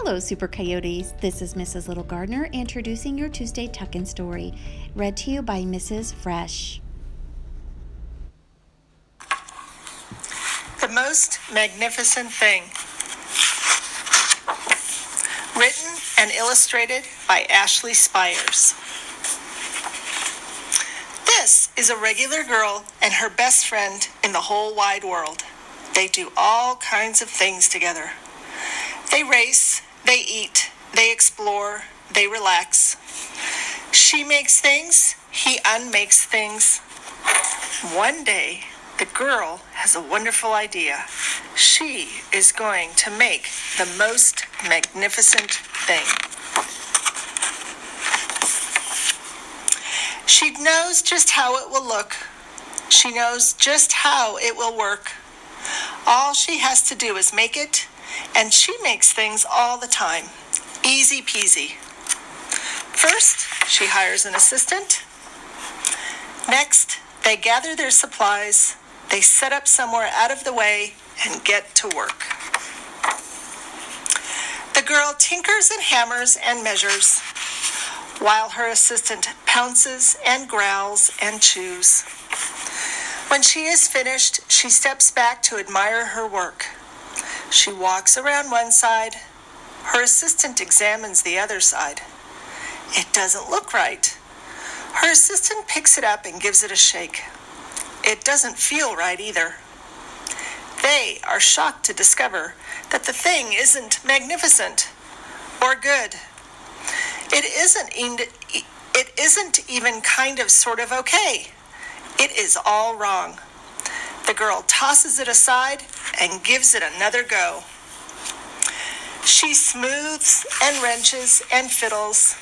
Hello, Super Coyotes. This is Mrs. Little Gardener introducing your Tuesday Tuck-In story, read to you by Mrs. Fresh. The Most Magnificent Thing. Written and illustrated by Ashley Spires. This is a regular girl and her best friend in the whole wide world. They do all kinds of things together. They race, they eat, they explore, they relax. She makes things, he unmakes things. One day, the girl has a wonderful idea. She is going to make the most magnificent thing. She knows just how it will look. She knows just how it will work. All she has to do is make it, and she makes things all the time. Easy peasy. First, she hires an assistant. Next, they gather their supplies. They set up somewhere out of the way and get to work. The girl tinkers and hammers and measures, while her assistant pounces and growls and chews. When she is finished, she steps back to admire her work. She walks around one side. Her assistant examines the other side. It doesn't look right. Her assistant picks it up and gives it a shake. It doesn't feel right either. They are shocked to discover that the thing isn't magnificent or good. It isn't even kind of sort of okay. It is all wrong. The girl tosses it aside and gives it another go. She smooths and wrenches and fiddles.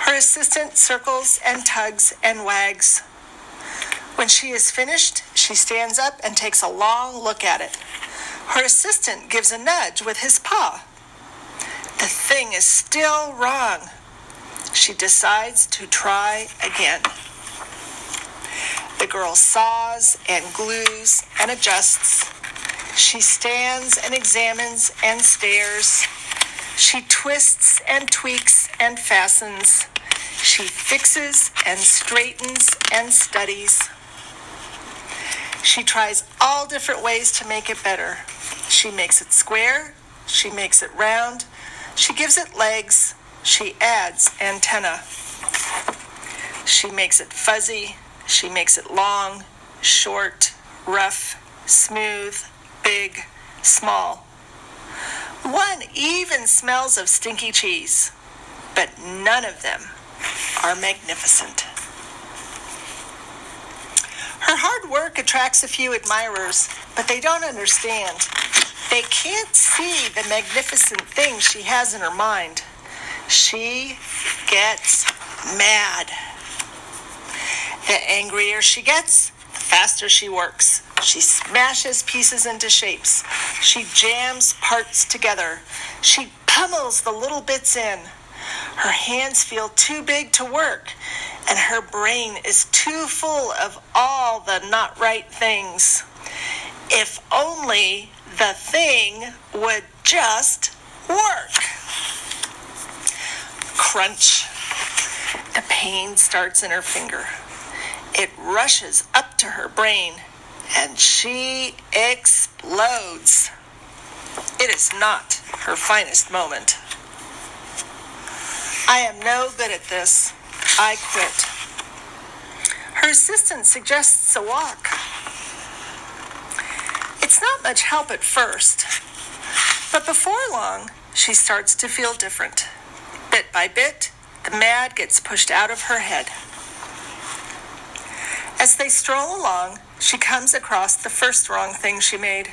Her assistant circles and tugs and wags. When she is finished, she stands up and takes a long look at it. Her assistant gives a nudge with his paw. The thing is still wrong. She decides to try again. The girl saws and glues and adjusts. She stands and examines and stares. She twists and tweaks and fastens. She fixes and straightens and studies. She tries all different ways to make it better. She makes it square. She makes it round. She gives it legs. She adds antenna. She makes it fuzzy. She makes it long, short, rough, smooth, big, small. One even smells of stinky cheese, but none of them are magnificent. Her hard work attracts a few admirers, but they don't understand. They can't see the magnificent thing she has in her mind. She gets mad. The angrier she gets, the faster she works. She smashes pieces into shapes. She jams parts together. She pummels the little bits in. Her hands feel too big to work, and her brain is too full of all the not right things. If only the thing would just work. Crunch. The pain starts in her finger. It rushes up to her brain, and she explodes. It is not her finest moment. I am no good at this. I quit. Her assistant suggests a walk. It's not much help at first, but before long, she starts to feel different. Bit by bit, the mad gets pushed out of her head. As they stroll along, she comes across the first wrong thing she made.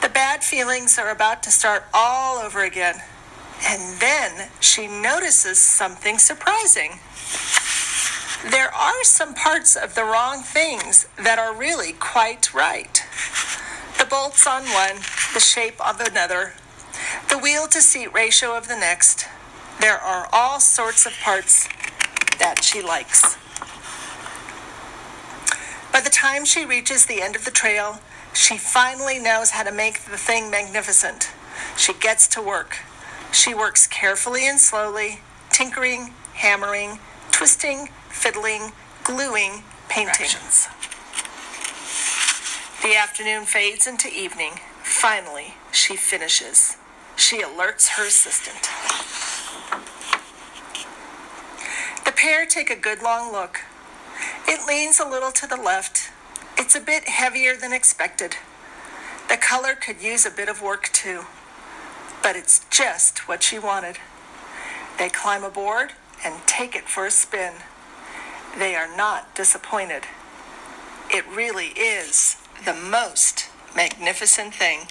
The bad feelings are about to start all over again. And then she notices something surprising. There are some parts of the wrong things that are really quite right. The bolts on one, the shape of another, the wheel-to-seat ratio of the next. There are all sorts of parts that she likes. By the time she reaches the end of the trail, she finally knows how to make the thing magnificent. She gets to work. She works carefully and slowly, tinkering, hammering, twisting, fiddling, gluing, painting. The afternoon fades into evening. Finally, she finishes. She alerts her assistant. The pair take a good long look. It leans a little to the left. It's a bit heavier than expected. The color could use a bit of work too, but it's just what she wanted. They climb aboard and take it for a spin. They are not disappointed. It really is the most magnificent thing.